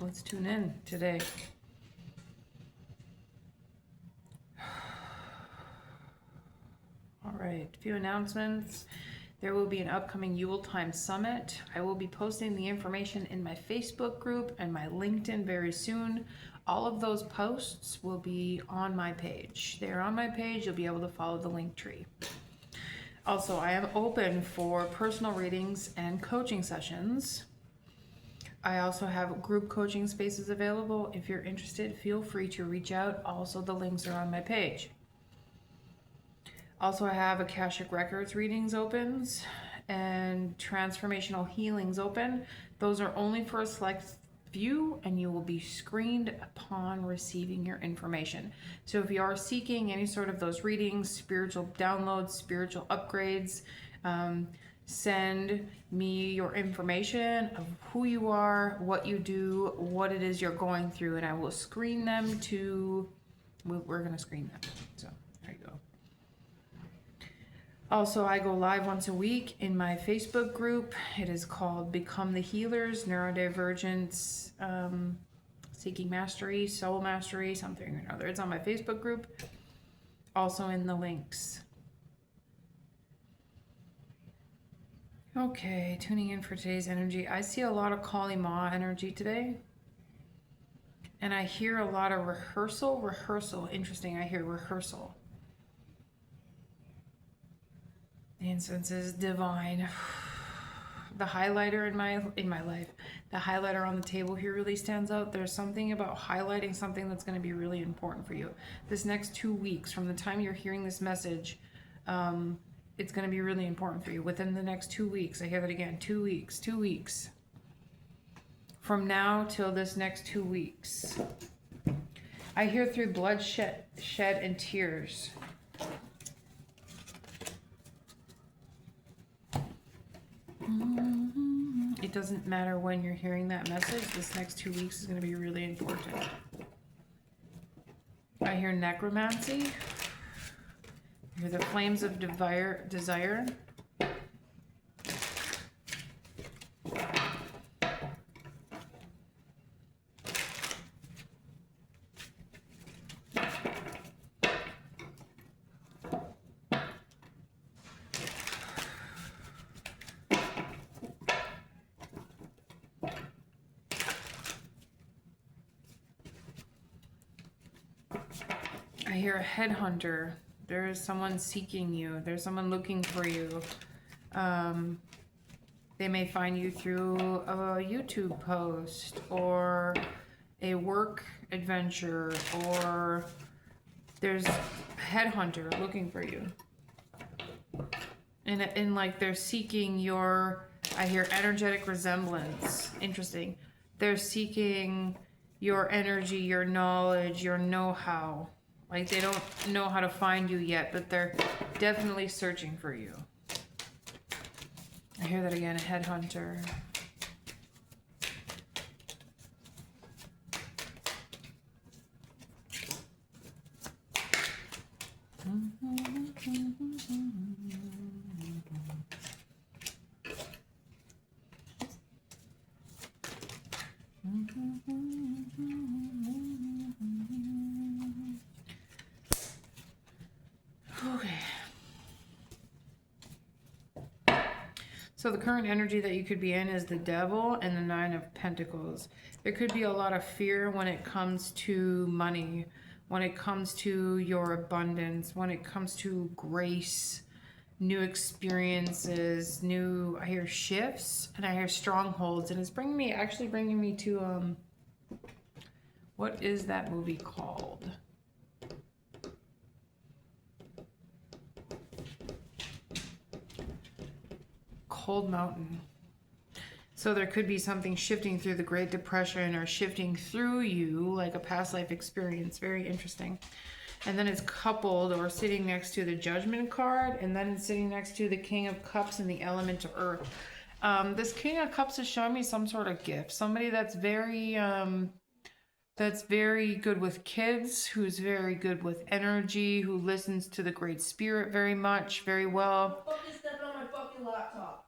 let's tune in today. All right, a few announcements. There will be an upcoming Yuletime Summit. I will be posting the information in my Facebook group and my LinkedIn very soon. All of those posts will be on my page. They're on my page. You'll be able to follow the link tree. Also, I am open for personal readings and coaching sessions. I also have group coaching spaces available. If you're interested, feel free to reach out. Also, the links are on my page. Also, I have Akashic Records readings opens and transformational healings open. Those are only for a select few, and you will be screened upon receiving your information. So if you are seeking any sort of those readings, spiritual downloads, spiritual upgrades, send me your information of who you are, what you do, what it is you're going through, and I will screen them to, we're going to screen them. So there you go. Also, I go live once a week in my Facebook group. It is called Become the Healers, Neurodivergence, Seeking Mastery, Soul Mastery, something or another. It's on my Facebook group, also in the links. Okay, tuning in for today's energy. I see a lot of Kali Ma energy today. And I hear a lot of rehearsal. Interesting, I hear rehearsal. The incense is divine. The highlighter in my life, the highlighter on the table here really stands out. There's something about highlighting something that's going to be really important for you. This next 2 weeks, from the time you're hearing this message, it's going to be really important for you. Within the next 2 weeks, I hear that again, 2 weeks, 2 weeks. From now till this next 2 weeks. I hear through bloodshed and tears. It doesn't matter when you're hearing that message. This next 2 weeks is going to be really important. I hear necromancy. I hear the flames of desire. I hear a headhunter. There is someone seeking you. There's someone looking for you. They may find you through a YouTube post or a work adventure, or there's a headhunter looking for you. And like they're seeking your, I hear energetic resemblance. Interesting. They're seeking your energy, your knowledge, your know-how. Like they don't know how to find you yet, but they're definitely searching for you. I hear that again, a headhunter. Okay. So the current energy that you could be in is the Devil and the Nine of Pentacles. There could be a lot of fear when it comes to money, when it comes to your abundance, when it comes to grace, new experiences, I hear shifts, and I hear strongholds, and it's bringing me to, what is that movie called? Cold Mountain. So there could be something shifting through the Great Depression or shifting through you, like a past life experience. Very interesting. And then it's coupled or sitting next to the Judgment card, and then it's sitting next to the King of Cups and the Element of Earth. This King of Cups is showing me some sort of gift. Somebody that's very good with kids, who's very good with energy, who listens to the Great Spirit very much, very well. What the fuck is stepping on my fucking laptop?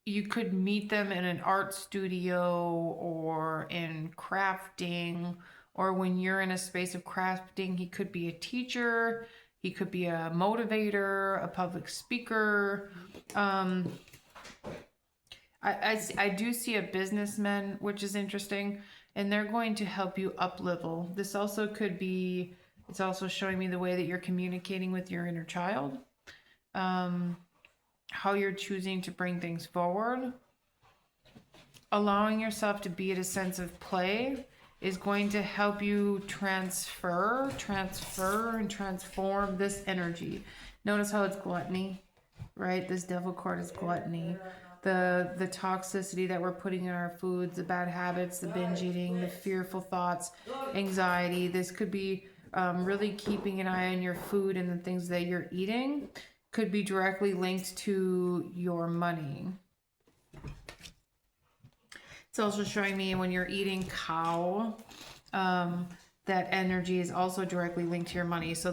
you could meet them in an art studio or in crafting, or when you're in a space of crafting, he could be a teacher, he could be a motivator, a public speaker. I do see a businessman, which is interesting, and they're going to help you up level. This also could be, it's also showing me the way that you're communicating with your inner child, how you're choosing to bring things forward. Allowing yourself to be at a sense of play is going to help you transfer and transform this energy. Notice how it's gluttony, right? This devil card is gluttony. The toxicity that we're putting in our foods, the bad habits, the binge eating, the fearful thoughts, anxiety. This could be really keeping an eye on your food and the things that you're eating. Could be directly linked to your money. It's also showing me when you're eating cow, that energy is also directly linked to your money. So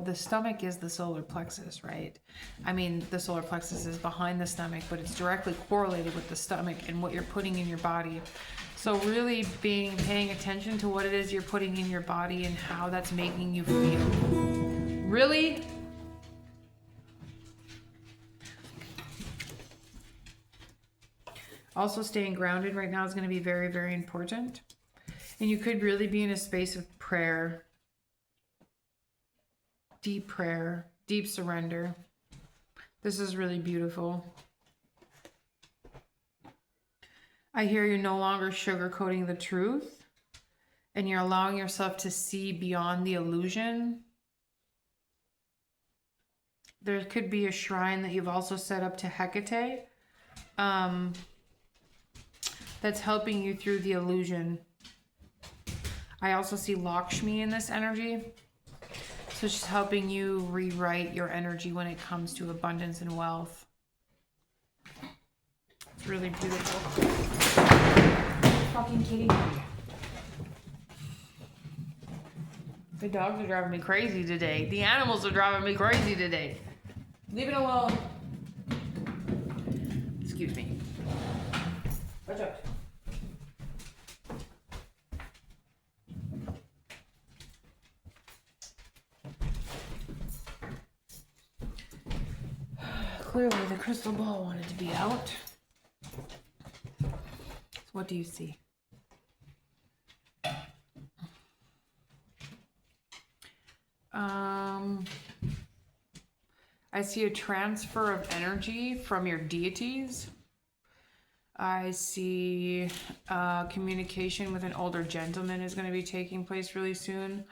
the stomach is the solar plexus, right? I mean, the solar plexus is behind the stomach, but it's directly correlated with the stomach and what you're putting in your body. So really paying attention to what it is you're putting in your body and how that's making you feel. Really? Also, staying grounded right now is going to be very, very important. And you could really be in a space of prayer, deep surrender. This is really beautiful. I hear you're no longer sugarcoating the truth, and you're allowing yourself to see beyond the illusion. There could be a shrine that you've also set up to Hecate, that's helping you through the illusion. I also see Lakshmi in this energy. So she's helping you rewrite your energy when it comes to abundance and wealth. It's really beautiful. Fucking kitty. The dogs are driving me crazy today. The animals are driving me crazy today. Leave it alone. Excuse me. Watch out. Clearly the crystal ball wanted to be out. So what do you see? I see a transfer of energy from your deities. I see communication with an older gentleman is going to be taking place really soon.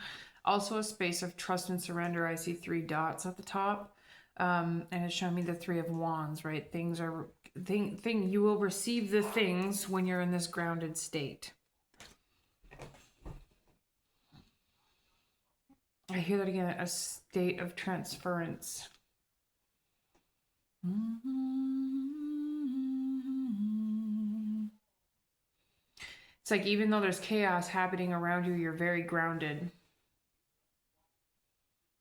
Also a space of trust and surrender. I see 3 dots at the top. And it's showing me the 3 of Wands, right? You will receive the things when you're in this grounded state. I hear that again, a state of transference. It's like even though there's chaos happening around you, you're very grounded.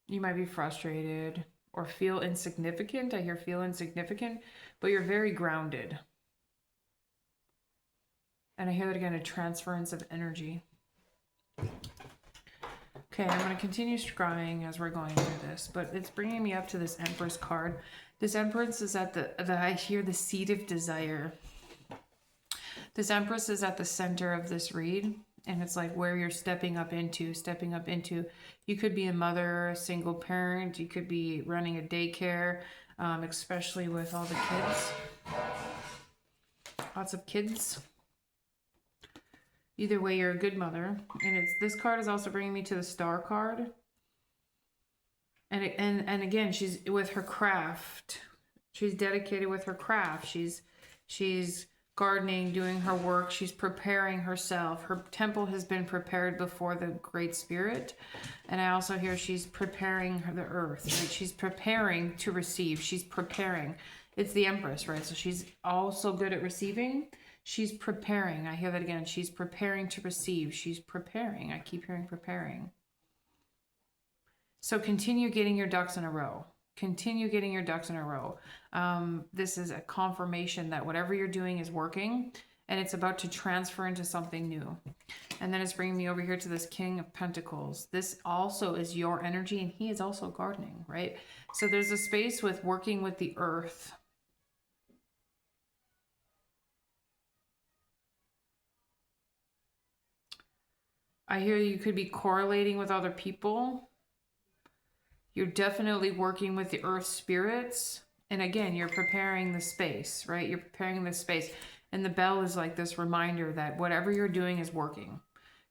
You might be frustrated or feel insignificant. I hear feel insignificant, but you're very grounded. And I hear that again, a transference of energy. Okay, I'm going to continue scrying as we're going through this, but it's bringing me up to this Empress card. This Empress is at I hear the seat of desire. This Empress is at the center of this read, and it's like where you're stepping up into. You could be a mother, a single parent. You could be running a daycare, especially with all the kids. Lots of kids. Either way, you're a good mother. And this card is also bringing me to the Star card. And again, she's with her craft. She's dedicated with her craft. She's gardening, doing her work. She's preparing herself. Her temple has been prepared before the Great Spirit. And I also hear she's preparing the earth, right? She's preparing to receive. She's preparing. It's the Empress, right? So she's also good at receiving. She's preparing. I hear that again. She's preparing to receive. She's preparing. I keep hearing preparing. So continue getting your ducks in a row. Continue getting your ducks in a row. This is a confirmation that whatever you're doing is working and it's about to transfer into something new. And then it's bringing me over here to this King of Pentacles. This also is your energy, and he is also gardening, right? So there's a space with working with the earth. I hear you could be correlating with other people. You're definitely working with the earth spirits. And again, you're preparing the space, right? You're preparing the space. And the bell is like this reminder that whatever you're doing is working.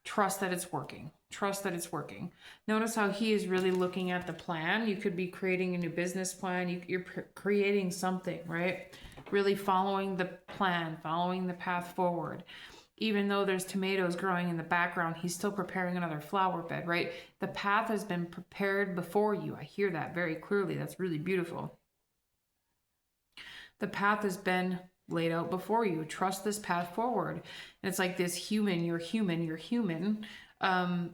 Trust that it's working. Trust that it's working. Notice how he is really looking at the plan. You could be creating a new business plan. You're creating something, right? Really following the plan, following the path forward. Even though there's tomatoes growing in the background, he's still preparing another flower bed, right? The path has been prepared before you. I hear that very clearly. That's really beautiful. The path has been laid out before you. Trust this path forward. And it's like this human, you're human,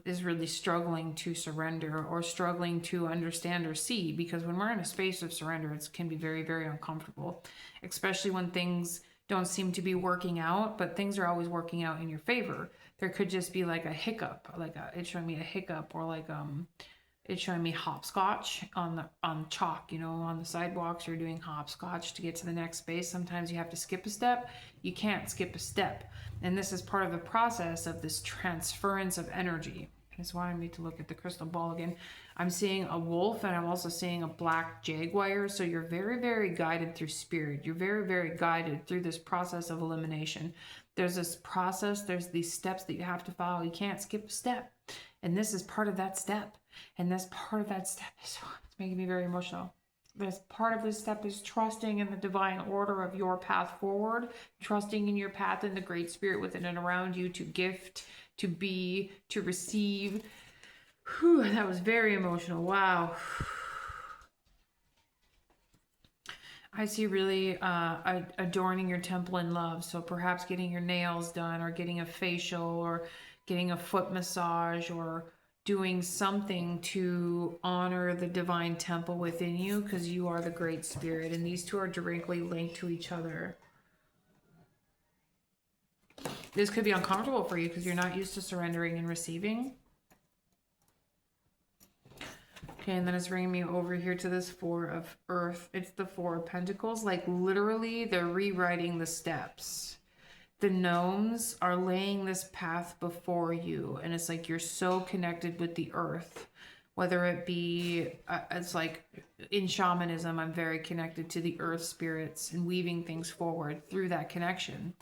is really struggling to surrender or struggling to understand or see, because when we're in a space of surrender, it can be very, very uncomfortable, especially when things don't seem to be working out, but things are always working out in your favor. There could just be like a hiccup, it's showing me a hiccup, or like it's showing me hopscotch on chalk, you know, on the sidewalks. You're doing hopscotch to get to the next space. Sometimes you have to skip a step. You can't skip a step. And this is part of the process of this transference of energy. It's wanting me to look at the crystal ball again. I'm seeing a wolf, and I'm also seeing a black jaguar. So you're very, very guided through spirit. You're very, very guided through this process of elimination. There's this process. There's these steps that you have to follow. You can't skip a step. And this is part of that step. And this part of that step is, it's making me very emotional. This part of this step is trusting in the divine order of your path forward, trusting in your path and the great spirit within and around you to gift, to be, to receive. Whew, that was very emotional. Wow. I see really adorning your temple in love. So perhaps getting your nails done, or getting a facial, or getting a foot massage, or doing something to honor the divine temple within you, because you are the great spirit, and these two are directly linked to each other. This could be uncomfortable for you because you're not used to surrendering and receiving. Okay, and then it's bringing me over here to this Four of Earth. It's the Four of Pentacles. Like literally, they're rewriting the steps. The gnomes are laying this path before you, and it's like you're so connected with the earth, whether it be it's like in shamanism, I'm very connected to the earth spirits and weaving things forward through that connection.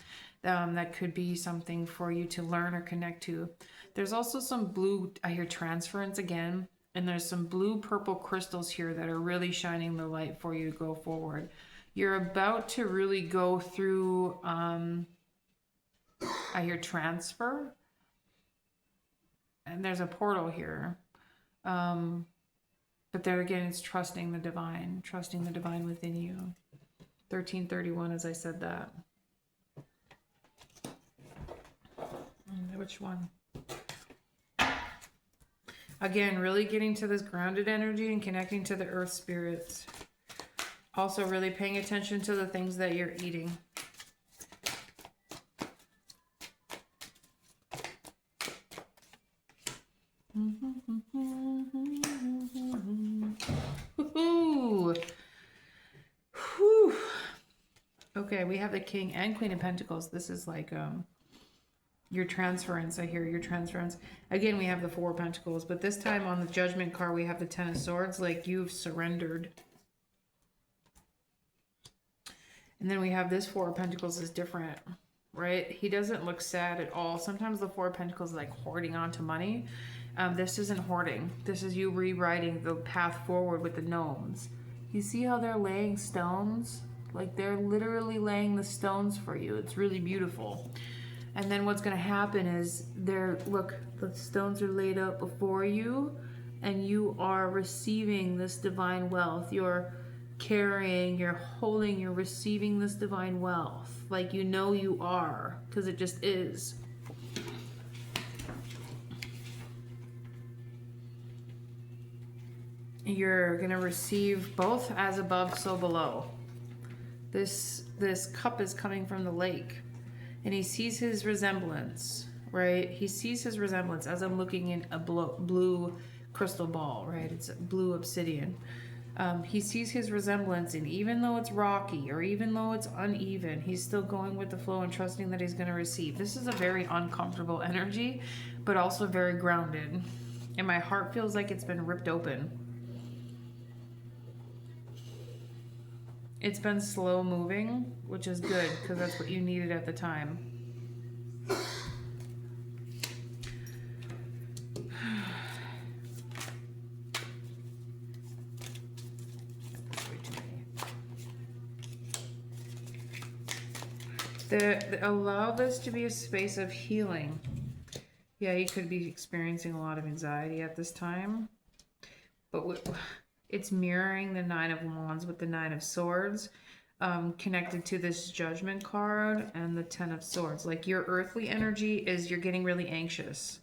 That could be something for you to learn or connect to. There's also some blue, I hear transference again, and there's some blue purple crystals here that are really shining the light for you to go forward. You're about to really go through I hear transfer, and there's a portal here. But there again, it's trusting the divine within you. 1331, as I said that. Which one? Again, really getting to this grounded energy and connecting to the earth spirits. Also really paying attention to the things that you're eating. Okay, we have the King and Queen of Pentacles. This is like your transference. I hear your transference. Again, we have the Four of Pentacles, but this time on the Judgment card, we have the Ten of Swords, like you've surrendered. And then we have this Four of Pentacles is different, right? He doesn't look sad at all. Sometimes the Four of Pentacles is like hoarding onto money. This isn't hoarding. This is you rewriting the path forward with the gnomes. You see how they're laying stones? Like they're literally laying the stones for you. It's really beautiful. And then what's going to happen is look, the stones are laid out before you, and you are receiving this divine wealth. You're carrying, you're holding, you're receiving this divine wealth. Like you know you are, because it just is. You're going to receive both as above, so below. This cup is coming from the lake, and he sees his resemblance, right? He sees his resemblance as I'm looking in a blue crystal ball, right? It's blue obsidian. He sees his resemblance, and even though it's rocky or even though it's uneven, he's still going with the flow and trusting that he's going to receive. This is a very uncomfortable energy, but also very grounded. And my heart feels like it's been ripped open. It's been slow moving, which is good because that's what you needed at the time. Allow this to be a space of healing. Yeah, you could be experiencing a lot of anxiety at this time, but it's mirroring the Nine of Wands with the Nine of Swords, connected to this Judgment card and the Ten of Swords. Like your earthly energy is you're getting really anxious,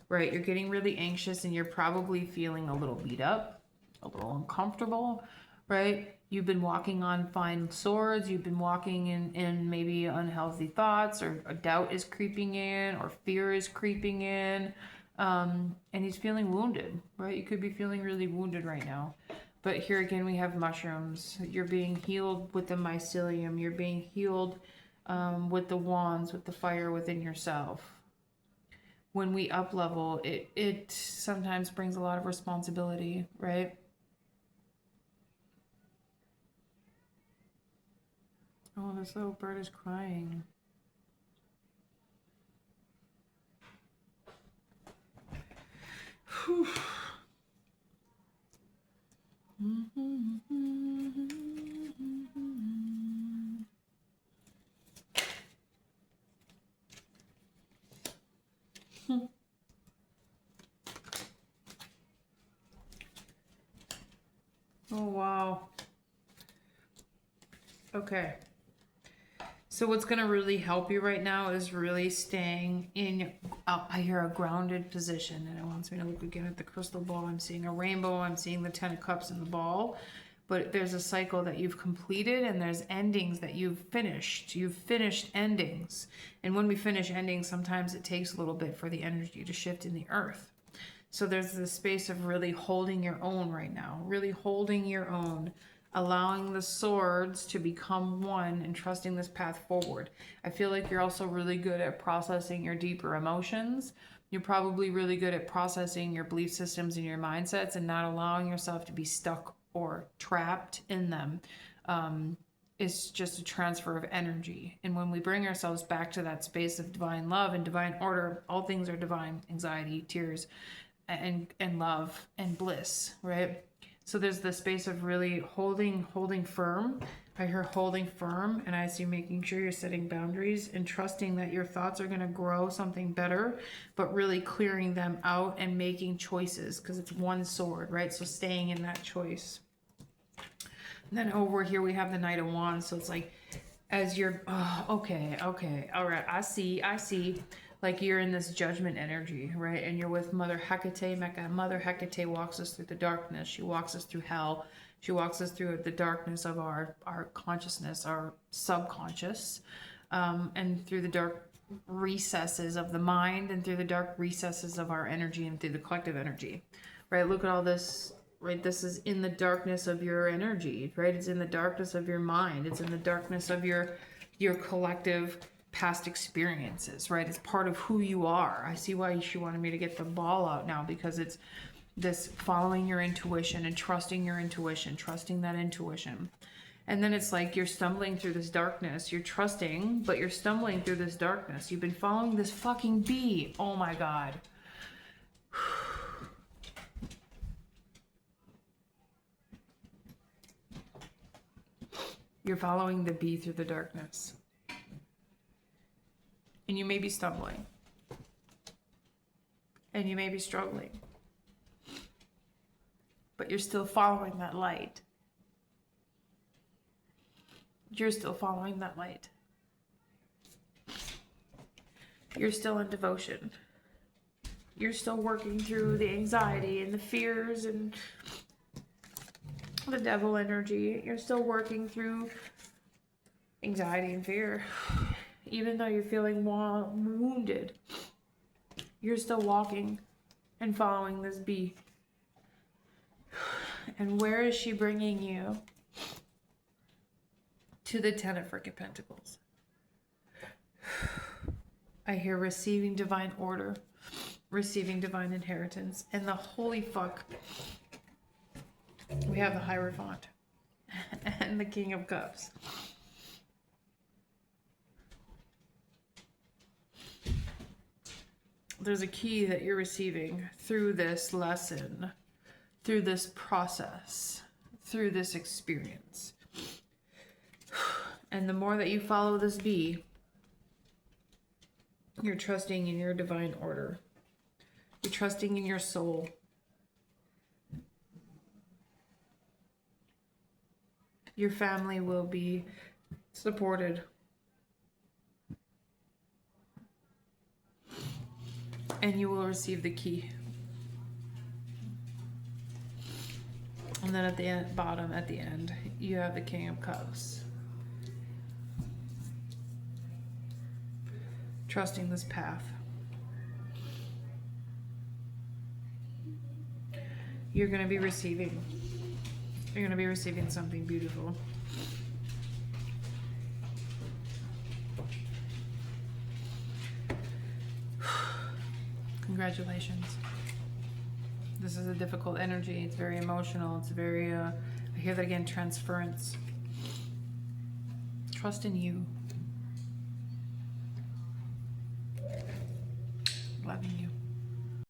right? You're getting really anxious and you're probably feeling a little beat up, a little uncomfortable, right? You've been walking on fine swords. You've been walking in maybe unhealthy thoughts, or a doubt is creeping in, or fear is creeping in. And he's feeling wounded, right? You could be feeling really wounded right now. But here again, we have mushrooms. You're being healed with the mycelium. You're being healed with the wands, with the fire within yourself. When we up level, it sometimes brings a lot of responsibility, right? Oh, this little bird is crying. Whew. Oh, wow. Okay. So what's going to really help you right now is really staying in, I hear a grounded position, and it wants me to look again at the crystal ball. I'm seeing a rainbow. I'm seeing the 10 of cups in the ball, but there's a cycle that you've completed and there's endings that you've finished. You've finished endings. And when we finish endings, sometimes it takes a little bit for the energy to shift in the earth. So there's this space of really holding your own right now, really holding your own, allowing the swords to become one and trusting this path forward. I feel like you're also really good at processing your deeper emotions. You're probably really good at processing your belief systems and your mindsets and not allowing yourself to be stuck or trapped in them. It's just a transfer of energy. And when we bring ourselves back to that space of divine love and divine order, all things are divine: anxiety, tears, and love and bliss, right? So there's the space of really holding firm. I hear holding firm, and I see making sure you're setting boundaries and trusting that your thoughts are going to grow something better, but really clearing them out and making choices, because it's one sword, right? So staying in that choice. And then over here we have the Knight of Wands. So it's like, as you're, okay, all right, I see. Like you're in this judgment energy, right? And you're with Mother Hecate. Mother Hecate walks us through the darkness. She walks us through hell. She walks us through the darkness of our consciousness, our subconscious, and through the dark recesses of the mind, and through the dark recesses of our energy, and through the collective energy, right? Look at all this, right? This is in the darkness of your energy, right? It's in the darkness of your mind. It's in the darkness of your collective past experiences, right? It's part of who you are. I see why she wanted me to get the ball out now, because it's this following your intuition and trusting your intuition, trusting that intuition. And then it's like you're stumbling through this darkness. You're trusting, but you're stumbling through this darkness. You've been following this fucking bee. Oh my God. You're following the bee through the darkness. And you may be stumbling. And you may be struggling. But you're still following that light. You're still following that light. You're still in devotion. You're still working through the anxiety and the fears and the devil energy. You're still working through anxiety and fear. Even though you're feeling wounded, you're still walking and following this bee. And where is she bringing you? To the Ten of freaking Pentacles. I hear receiving divine order, receiving divine inheritance, and the holy fuck. We have the Hierophant and the King of Cups. There's a key that you're receiving through this lesson, through this process, through this experience. And the more that you follow this bee, you're trusting in your divine order. You're trusting in your soul. Your family will be supported. And you will receive the key. And then at the end, bottom, at the end, you have the King of Cups. Trusting this path. You're going to be receiving. You're going to be receiving something beautiful. Congratulations. This is a difficult energy. It's very emotional. It's very, I hear that again, transference. Trust in you. Loving you.